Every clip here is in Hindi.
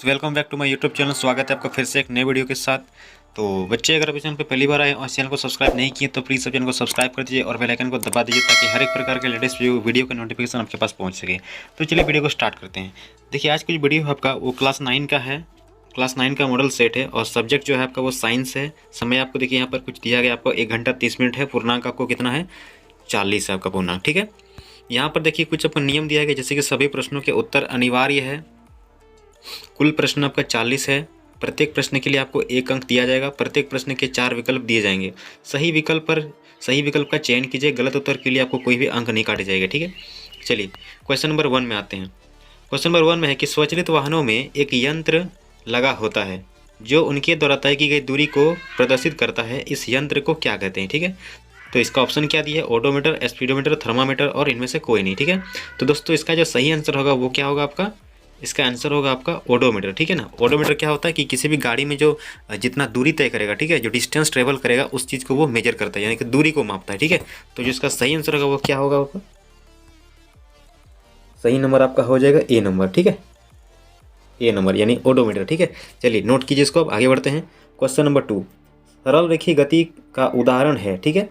Welcome back to my YouTube channel. स्वागत है आपका फिर से एक नए वीडियो के साथ। तो बच्चे, अगर अभी चैनल पे पहली बार आए और चैनल को सब्सक्राइब नहीं किए तो प्लीज़ सब चैनल को सब्सक्राइब कर दीजिए और बेल आइकन को दबा दीजिए ताकि हर एक प्रकार के लेटेस्ट वीडियो का नोटिफिकेशन आपके पास पहुंच सके। तो चलिए वीडियो को स्टार्ट करते हैं। देखिए, आज की जो वीडियो है आपका वो क्लास 9 का है। क्लास 9 का मॉडल सेट है और सब्जेक्ट जो है आपका वो साइंस है। समय आपको देखिए यहाँ पर कुछ दिया गया, आपको 1 घंटा 30 मिनट है। पूर्णांक आपको कितना है? 40 है आपका पूर्णांक। ठीक है, यहाँ पर देखिए कुछ आपको नियम दिया गया, जैसे कि सभी प्रश्नों के उत्तर अनिवार्य है। कुल प्रश्न आपका 40 है। प्रत्येक प्रश्न के लिए आपको 1 अंक दिया जाएगा। प्रत्येक प्रश्न के 4 विकल्प दिए जाएंगे। सही विकल्प का चयन कीजिए। गलत उत्तर के लिए आपको कोई भी अंक नहीं काटे जाएगा। ठीक है, चलिए क्वेश्चन नंबर 1 में आते हैं। क्वेश्चन नंबर 1 में है कि स्वचालित वाहनों में एक यंत्र लगा होता है जो उनके द्वारा तय की गई दूरी को प्रदर्शित करता है। इस यंत्र को क्या कहते हैं? ठीक है, तो इसका ऑप्शन क्या दिया है? ओडोमीटर, स्पीडोमीटर, थर्मामीटर और इनमें से कोई नहीं। ठीक है, तो दोस्तों इसका जो सही आंसर होगा वो क्या होगा आपका? इसका आंसर होगा आपका ओडोमीटर। ठीक है ना, ओडोमीटर क्या होता है कि किसी भी गाड़ी में जो जितना दूरी तय करेगा, ठीक है, जो डिस्टेंस ट्रेवल करेगा उस चीज़ को वो मेजर करता है, यानी कि दूरी को मापता है। ठीक है, तो जो इसका सही आंसर होगा वो क्या होगा आपका? सही नंबर आपका हो जाएगा ए नंबर। ठीक है, ए नंबर यानी ओडोमीटर। ठीक है, चलिए नोट कीजिए इसको। अब आगे बढ़ते हैं। क्वेश्चन नंबर 2 सरल रेखीय गति का उदाहरण है। ठीक है,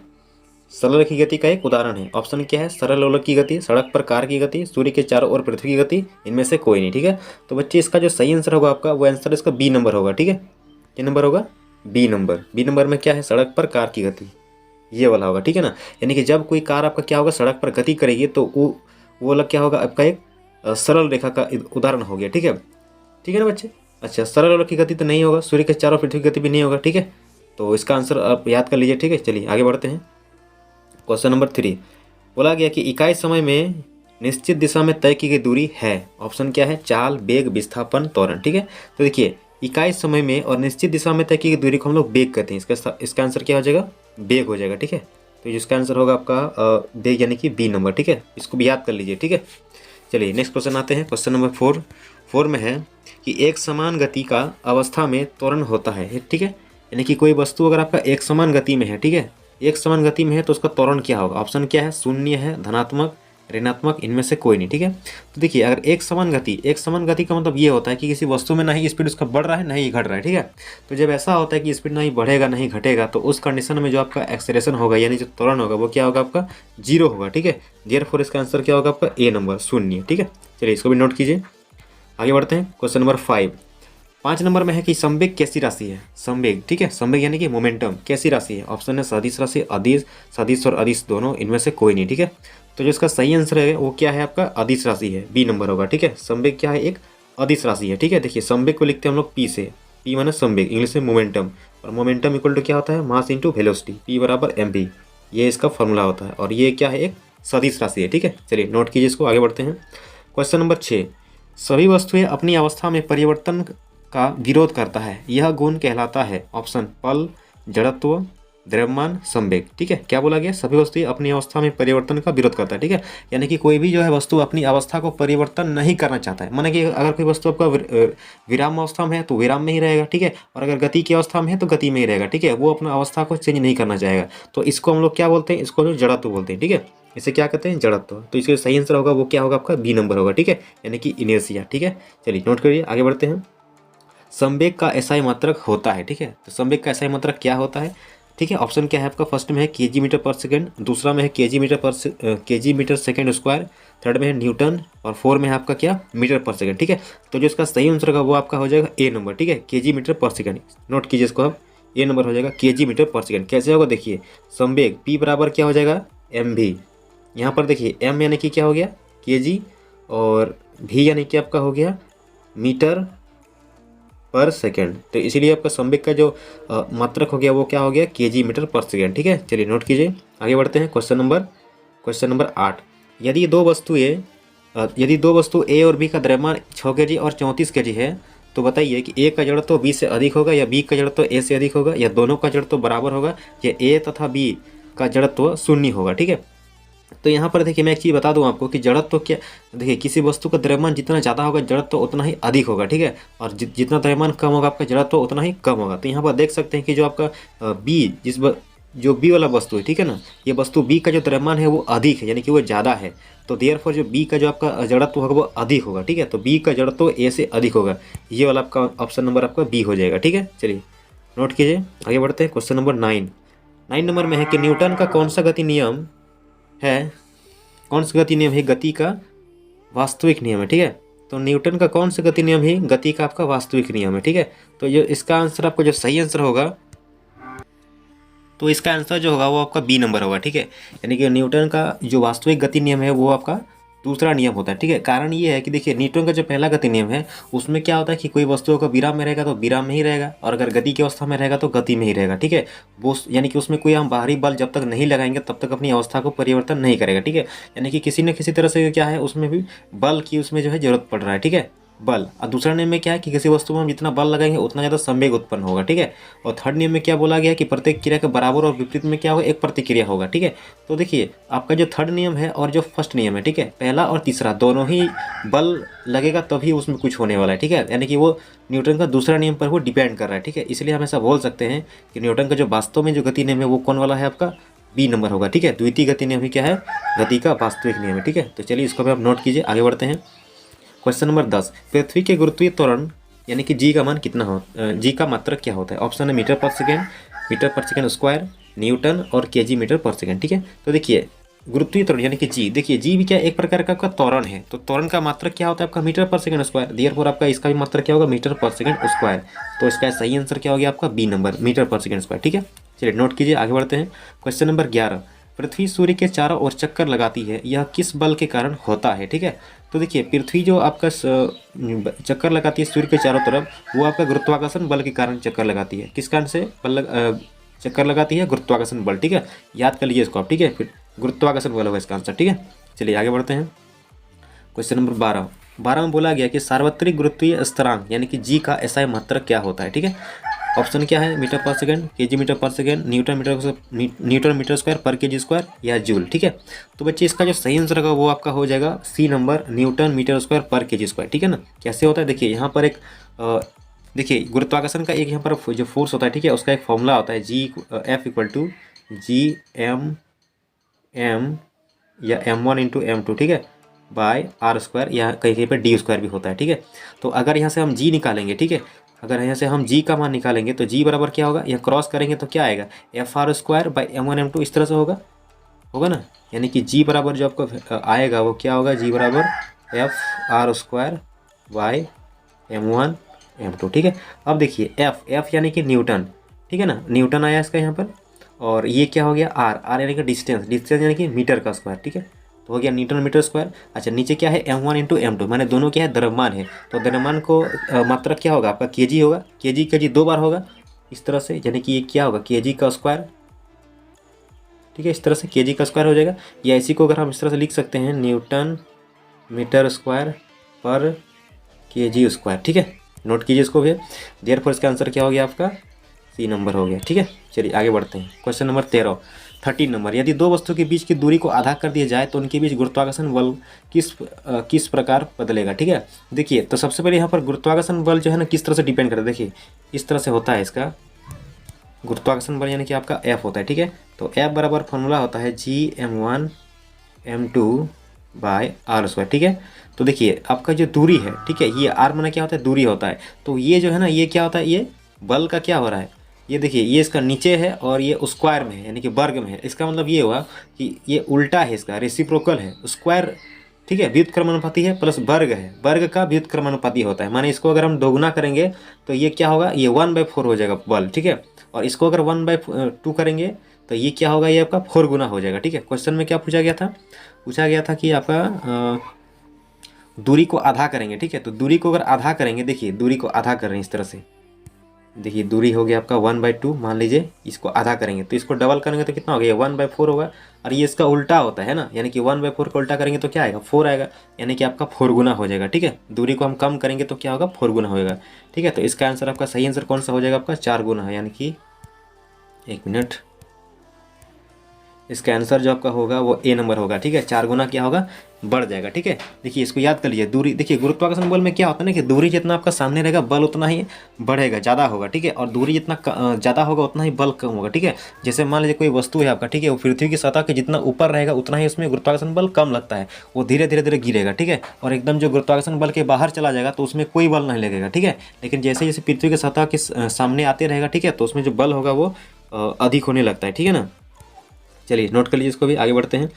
सरल रेखीय गति का एक उदाहरण है। ऑप्शन क्या है? सरल लोलक की गति, सड़क पर कार की गति, सूर्य के चारों ओर पृथ्वी की गति, इनमें से कोई नहीं। ठीक है, तो बच्चे इसका जो सही आंसर होगा आपका वो आंसर इसका बी नंबर होगा। ठीक है, क्या नंबर होगा? B number. बी नंबर में क्या है? सड़क पर कार की गति, ये वाला होगा। ठीक है ना, यानी कि जब कोई कार आपका क्या होगा, सड़क पर गति करेगी तो वो वाला क्या होगा आपका? एक सरल रेखा का उदाहरण हो गया। ठीक है, ठीक है ना बच्चे? अच्छा, सरल लोलक की गति तो नहीं होगा, सूर्य के चारों पृथ्वी की गति भी नहीं होगा। ठीक है, तो इसका आंसर आप याद कर लीजिए। ठीक है, चलिए आगे बढ़ते हैं। क्वेश्चन नंबर 3 बोला गया कि इकाई समय में निश्चित दिशा में तय की गई दूरी है। ऑप्शन क्या है? चाल, वेग, विस्थापन, त्वरण। ठीक है, तो देखिए इकाई समय में और निश्चित दिशा में तय की गई दूरी को हम लोग वेग कहते हैं। इसका आंसर क्या हो जाएगा? वेग हो जाएगा। ठीक है, तो इसका आंसर होगा आपका वेग यानी कि बी नंबर। ठीक है, इसको भी याद कर लीजिए। ठीक है, चलिए नेक्स्ट क्वेश्चन आते हैं। क्वेश्चन नंबर 4 में है कि एक समान गति का अवस्था में त्वरण होता है। ठीक है, यानी कि कोई वस्तु अगर आपका एक समान गति में है, ठीक है, एक समान गति में है तो उसका त्वरण क्या होगा? ऑप्शन क्या है? शून्य है, धनात्मक, ऋणात्मक, इनमें से कोई नहीं। ठीक है, तो देखिए अगर एक समान गति का मतलब ये होता है कि किसी वस्तु में ना ही स्पीड उसका बढ़ रहा है ना ही घट रहा है। ठीक है, तो जब ऐसा होता है कि स्पीड ना ही बढ़ेगा ना ही घटेगा तो उस कंडीशन में जो आपका एक्सेलरेशन होगा यानी जो त्वरण होगा वो क्या होगा आपका? 0 होगा। ठीक है, देयरफॉर इसका आंसर क्या होगा आपका? ए नंबर, शून्य। ठीक है, चलिए इसको भी नोट कीजिए। आगे बढ़ते हैं। क्वेश्चन नंबर 5 नंबर में है कि संवेग कैसी राशि है? संवेग, ठीक है, संवेग यानी कि मोमेंटम कैसी राशि है? ऑप्शन है सदिश राशि, अदिश, सदिश और अदिश दोनों, इनमें से कोई नहीं। ठीक है, तो जो इसका सही आंसर है वो क्या है आपका? अदिश राशि है, बी नंबर होगा। ठीक है, संवेग क्या है? एक अदिश राशि है। ठीक है, देखिए संवेग को लिखते हैं हम लोग पी से। पी माने संवेग, इंग्लिश में मोमेंटम, और मोमेंटम इक्वल टू क्या होता है? मास इंटू वेलोसिटी, पी बराबर एम वी, ये इसका फॉर्मूला होता है। और ये क्या है? एक सदिश राशि है। ठीक है, चलिए नोट कीजिए इसको। आगे बढ़ते हैं। क्वेश्चन नंबर 6 सभी वस्तुएं अपनी अवस्था में परिवर्तन का विरोध करता है, यह गुण कहलाता है। ऑप्शन पल, जड़त्व, द्रव्यमान, संवेग। ठीक है, क्या बोला गया? सभी वस्तुएं अपनी अवस्था में परिवर्तन का विरोध करता है। ठीक है, यानी कि कोई भी जो है वस्तु अपनी अवस्था को परिवर्तन नहीं करना चाहता है। माने कि अगर कोई वस्तु आपका विराम अवस्था में है तो विराम में ही रहेगा। ठीक है, और अगर गति की अवस्था में है तो गति में ही रहेगा। ठीक है, वो अपना अवस्था को चेंज नहीं करना चाहेगा। तो इसको हम लोग क्या बोलते हैं? इसको जड़त्व बोलते हैं। ठीक है, इसे क्या कहते हैं? जड़त्व। तो इसका सही आंसर होगा वो क्या होगा आपका? बी नंबर होगा। ठीक है, यानी कि इनर्शिया। ठीक है, चलिए नोट करिए। आगे बढ़ते हैं। संवेग का एसआई मात्रक होता है। ठीक है, तो संवेग का एसआई मात्रक क्या होता है? ठीक है, ऑप्शन क्या है आपका? फर्स्ट में है केजी मीटर पर सेकंड, दूसरा में है KG metre second square, third में है न्यूटन, और 4 में है आपका क्या? मीटर पर सेकंड। ठीक है, तो जो इसका सही आंसर होगा वो आपका हो जाएगा ए नंबर। ठीक है, केजी मीटर पर सेकंड। नोट कीजिए इसको आप, ए नंबर हो जाएगा केजी मीटर पर सेकंड। कैसे होगा? देखिए संवेग पी बराबर क्या हो जाएगा? एम भी। यहाँ पर देखिए एम यानी कि क्या हो गया? केजी, और भी यानी कि आपका हो गया मीटर पर सेकेंड। तो इसीलिए आपका संवेग का जो मात्रक हो गया वो क्या हो गया? केजी मीटर पर सेकेंड। ठीक है, चलिए नोट कीजिए। आगे बढ़ते हैं। क्वेश्चन नंबर 8 यदि दो वस्तु ए और बी का द्रव्यमान 6 kg और 34 kg है तो बताइए कि ए का जड़त्व बी से अधिक होगा या बी का जड़त्व ए से अधिक होगा, या दोनों का जड़त्व बराबर होगा, या ए तथा बी का जड़त्व शून्य होगा। ठीक है, तो यहाँ पर देखिए मैं एक चीज़ बता दूं आपको कि जड़त्व क्या, देखिए किसी वस्तु का द्रव्यमान जितना ज़्यादा होगा जड़त्व उतना ही अधिक होगा। ठीक है, और जितना द्रव्यमान कम होगा आपका जड़त्व उतना ही कम होगा। तो यहाँ पर देख सकते हैं कि जो आपका बी जो बी वाला वस्तु है, ठीक है ना, ये वस्तु बी का जो द्रव्यमान है वो अधिक है, यानी कि वो ज़्यादा है, तो देयरफॉर जो बी का जो आपका जड़त्व होगा वो अधिक होगा, ठीक है। तो बी का जड़त्व ए से अधिक होगा, ये वाला आपका ऑप्शन नंबर आपका बी हो जाएगा, ठीक है। चलिए नोट कीजिए, आगे बढ़ते हैं। क्वेश्चन नंबर 9 नंबर में है कि न्यूटन का कौन सा गति नियम है, कौन सा गति नियम है गति का वास्तविक नियम है, ठीक है। तो न्यूटन का कौन सा गति नियम है गति का आपका वास्तविक नियम है, ठीक है। तो ये इसका आंसर आपको जो सही आंसर होगा, तो इसका आंसर जो होगा वो आपका बी नंबर होगा, ठीक है। यानी कि न्यूटन का जो वास्तविक गति नियम है वो आपका दूसरा नियम होता है, ठीक है। कारण ये है कि देखिए न्यूटन का जो पहला गति नियम है उसमें क्या होता है कि कोई वस्तु का विराम में रहेगा तो विराम में ही रहेगा, और अगर गति की अवस्था में रहेगा तो गति में ही रहेगा, ठीक है। वो यानी कि उसमें कोई हम बाहरी बल जब तक नहीं लगाएंगे तब तक अपनी अवस्था को परिवर्तन नहीं करेगा, ठीक है। यानी कि किसी न किसी तरह से क्या है उसमें भी बल की उसमें जो है जरूरत पड़ रहा है, ठीक है, बल। और दूसरा नियम में क्या है कि किसी वस्तु में हम जितना बल लगाएंगे उतना ज़्यादा संवेग उत्पन्न होगा, ठीक है। और थर्ड नियम में क्या बोला गया है कि प्रत्येक क्रिया के बराबर और विपरीत में क्या होगा, एक प्रतिक्रिया होगा, ठीक है। तो देखिए आपका जो थर्ड नियम है और जो फर्स्ट नियम है, ठीक है, पहला और तीसरा दोनों ही बल लगेगा तभी उसमें कुछ होने वाला है, ठीक है। यानी कि वो न्यूटन का दूसरा नियम पर वो डिपेंड कर रहा है, ठीक है। इसलिए हम ऐसा बोल सकते हैं कि न्यूटन का जो वास्तव में जो गति नियम है वो कौन वाला है, आपका बी नंबर होगा, ठीक है। द्वितीय गति नियम ही क्या है, गति का वास्तविक नियम है, ठीक है। तो चलिए इसको भी आप नोट कीजिए, आगे बढ़ते हैं। क्वेश्चन नंबर 10, पृथ्वी के गुरुत्वीय त्वरण यानी कि जी का मान कितना हो, जी का मात्रक क्या होता है। ऑप्शन है मीटर पर सेकेंड स्क्वायर, न्यूटन और केजी मीटर पर सेकेंड, ठीक है। तो देखिए गुरुत्वीय त्वरण यानी कि जी, देखिए जी भी क्या एक प्रकार का आपका त्वरण है, तो त्वरण का मात्रक क्या होता है आपका मीटर पर सेकेंड स्क्वायर, देयरफॉर आपका इसका भी मात्रक क्या होगा मीटर पर सेकेंड स्क्वायर। तो इसका सही आंसर क्या हो गया आपका बी नंबर, मीटर पर सेकेंड स्क्वायर, ठीक है। चलिए नोट कीजिए, आगे बढ़ते हैं। क्वेश्चन नंबर 11, पृथ्वी सूर्य के चारों ओर चक्कर लगाती है, यह किस बल के कारण होता है, ठीक है। तो देखिए पृथ्वी जो आपका चक्कर लगाती है सूर्य के चारों तरफ, वो आपका गुरुत्वाकर्षण बल के कारण चक्कर लगाती है। किस कारण से चक्कर लगाती है, गुरुत्वाकर्षण बल, ठीक है। याद कर लीजिए इसको आप, ठीक है, फिर गुरुत्वाकर्षण बल होगा इसका आंसर, ठीक है। चलिए आगे बढ़ते हैं। क्वेश्चन नंबर 12 में बोला गया कि सार्वत्रिक गुरुत्वीय स्थिरांक यानी कि जी का एसआई मात्रक क्या होता है, ठीक है। ऑप्शन क्या है, मीटर पर सेकंड, केजी मीटर पर सेकंड, न्यूटन मीटर स्क्वायर पर केजी स्क्वायर या जूल, ठीक है। तो बच्चे इसका जो सही आंसर होगा वो आपका हो जाएगा C number, newton metre square पर केजी स्क्वायर, ठीक है ना। कैसे होता है देखिए यहाँ पर एक देखिए गुरुत्वाकर्षण का एक यहाँ पर जो फोर्स होता है, ठीक है, उसका एक फॉर्मूला होता है जी F equal to G M या M1 इंटू M2, ठीक है, बाय आर स्क्वायर, या कहीं कहीं पर डी स्क्वायर भी होता है, ठीक है। तो अगर यहाँ से हम जी निकालेंगे, ठीक है, अगर यहाँ से हम जी का मान निकालेंगे तो जी बराबर क्या होगा, यह क्रॉस करेंगे तो क्या आएगा, F R square by M1 M2, इस तरह से होगा ना। यानी कि जी बराबर जो आपको आएगा वो क्या होगा, जी बराबर F R square by M1 M2, ठीक है। अब देखिए एफ यानी कि न्यूटन, ठीक है ना, न्यूटन आया इसका यहाँ पर, और ये क्या हो गया आर यानी कि डिस्टेंस यानी कि मीटर का स्क्वायर, ठीक है। तो हो गया न्यूटन मीटर स्क्वायर। अच्छा नीचे क्या है M1 इंटू M2, माने दोनों क्या है द्रव्यमान है, तो द्रव्यमान को मात्रक क्या होगा आपका केजी होगा, केजी दो बार होगा इस तरह से, यानी कि ये क्या होगा केजी का स्क्वायर, ठीक है, इस तरह से केजी का स्क्वायर हो जाएगा। या इसी को अगर हम इस तरह से लिख सकते हैं न्यूटन मीटर स्क्वायर पर केजी स्क्वायर, ठीक है। नोट कीजिए इसको भी, देयरफॉर इसका आंसर क्या हो गया आपका सी नंबर हो गया, ठीक है। चलिए आगे बढ़ते हैं। क्वेश्चन नंबर 13 नंबर, यदि दो वस्तु के बीच की दूरी को आधा कर दिया जाए तो उनके बीच गुरुत्वाकर्षण बल किस प्रकार बदलेगा, ठीक है। देखिए तो सबसे पहले यहाँ पर गुरुत्वाकर्षण बल जो है ना किस तरह से डिपेंड करता है, देखिए इस तरह से होता है इसका गुरुत्वाकर्षण बल यानी कि आपका F होता है, ठीक है। तो F बराबर फॉर्मूला होता है GM1 M2 bye are square, ठीक है। तो देखिए आपका जो दूरी है, ठीक है, ये आर माना क्या होता है दूरी होता है, तो ये जो है ना ये क्या होता है, ये बल का क्या हो रहा है, ये देखिए ये इसका नीचे है और ये स्क्वायर में है यानी कि वर्ग में है। इसका मतलब ये हुआ कि ये उल्टा है, इसका रेसिप्रोकल है, स्क्वायर, ठीक है, व्युत्क्रमानुपाती है प्लस वर्ग है, वर्ग का व्युत्क्रमानुपाती होता है। माने इसको अगर हम दोगुना करेंगे तो ये क्या होगा, ये 1/4 हो जाएगा बल, ठीक है। और इसको अगर 1/2 करेंगे तो ये क्या होगा, ये आपका 4 गुना हो जाएगा, ठीक है। क्वेश्चन में क्या पूछा गया था कि आपका दूरी को आधा करेंगे, ठीक है। तो दूरी को अगर आधा करेंगे, देखिए दूरी को आधा कर रहे हैं इस तरह से, देखिए दूरी हो गया आपका 1/2, मान लीजिए इसको आधा करेंगे तो इसको डबल करेंगे तो कितना हो गया 1/4 होगा, और ये इसका उल्टा होता है ना, यानी कि 1/4 को उल्टा करेंगे तो क्या आएगा 4 आएगा, यानी कि आपका 4 गुना हो जाएगा, ठीक है। दूरी को हम कम करेंगे तो क्या होगा 4 गुना होगा, ठीक है। तो इसका आंसर आपका सही आंसर कौन सा हो जाएगा आपका 4 गुना है, यानी कि एक मिनट इसका आंसर जो आपका होगा वो ए नंबर होगा, ठीक है। 4 गुना क्या होगा, बढ़ जाएगा, ठीक है। देखिए इसको याद कर लीजिए, दूरी, देखिए गुरुत्वाकर्षण बल में क्या होता है ना कि दूरी जितना आपका सामने रहेगा बल उतना ही बढ़ेगा, ज़्यादा होगा, ठीक है। और दूरी जितना ज़्यादा होगा उतना ही बल कम होगा, ठीक है। जैसे मान लीजिए कोई वस्तु है आपका, ठीक है, वो पृथ्वी की सतह के जितना ऊपर रहेगा उतना ही उसमें गुरुत्वाकर्षण बल कम लगता है, वो धीरे धीरे धीरे गिरेगा, ठीक है। और एकदम जो गुरुत्वाकर्षण बल के बाहर चला जाएगा तो उसमें कोई बल नहीं लगेगा, ठीक है। लेकिन जैसे जैसे पृथ्वी की सतह के सामने आते रहेगा, ठीक है, तो उसमें जो बल होगा वो अधिक होने लगता है, ठीक है ना। चलिए नोट कर लीजिए इसको भी, आगे बढ़ते हैं।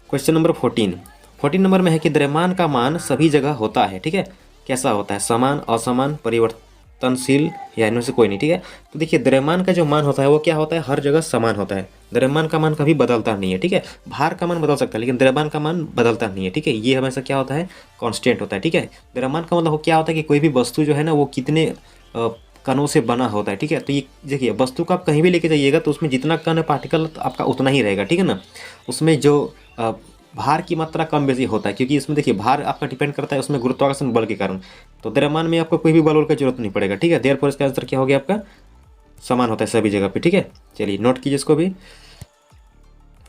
क्वेश्चन नंबर 14 नंबर में है कि द्रव्यमान का मान सभी जगह होता है, ठीक है। कैसा होता है, समान, असमान, परिवर्तनशील या इनमें से कोई नहीं, ठीक है। तो देखिए द्रव्यमान का जो मान होता है वो क्या होता है, हर जगह समान होता है। द्रव्यमान का मान कभी बदलता नहीं है, ठीक है। भार का मान बदल सकता है लेकिन द्रव्यमान का मान बदलता नहीं है, ठीक है। ये हमेशा क्या होता है, कांस्टेंट होता है, ठीक है। द्रव्यमान का मतलब क्या होता है कि कोई भी वस्तु जो है ना वो कितने कणों से बना होता है, ठीक है। तो ये देखिए वस्तु को आप कहीं भी लेके जाइएगा तो उसमें जितना कण पार्टिकल आपका उतना ही रहेगा, ठीक है ना। उसमें जो भार की मात्रा कम बेसी होता है, क्योंकि इसमें देखिए भार आपका डिपेंड करता है उसमें गुरुत्वाकर्षण बल के कारण। तो द्रव्यमान में आपको कोई भी बल की जरूरत नहीं पड़ेगा, ठीक है। देयरफॉर इसका आंसर क्या हो गया आपका, समान होता है सभी जगह पे, ठीक है। चलिए नोट कीजिए इसको भी।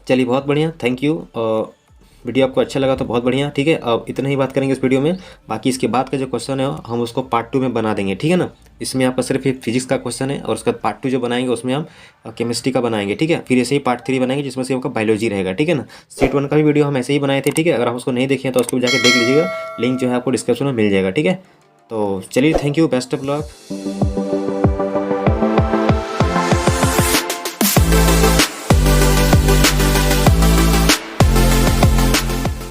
चलिए बहुत बढ़िया, थैंक यू। वीडियो आपको अच्छा लगा तो बहुत बढ़िया, ठीक है। अब इतना ही बात करेंगे इस वीडियो में, बाकी इसके बाद का जो क्वेश्चन है हम उसको पार्ट 2 में बना देंगे, ठीक है ना। इसमें आपका सिर्फ एक फिजिक्स का क्वेश्चन है और उसका पार्ट 2 जो बनाएंगे उसमें हम केमिस्ट्री का बनाएंगे, ठीक है। फिर ऐसे ही पार्ट 3 बनाएंगे जिसमें से आपका बायोलॉजी रहेगा, ठीक है ना। सेट 1 का भी वीडियो हम ऐसे ही बनाए थे, ठीक है। अगर आप उसको नहीं देखें तो उसको जाकर देख लीजिएगा, लिंक जो है आपको डिस्क्रिप्शन में मिल जाएगा, ठीक है। तो चलिए thank you, best of luck.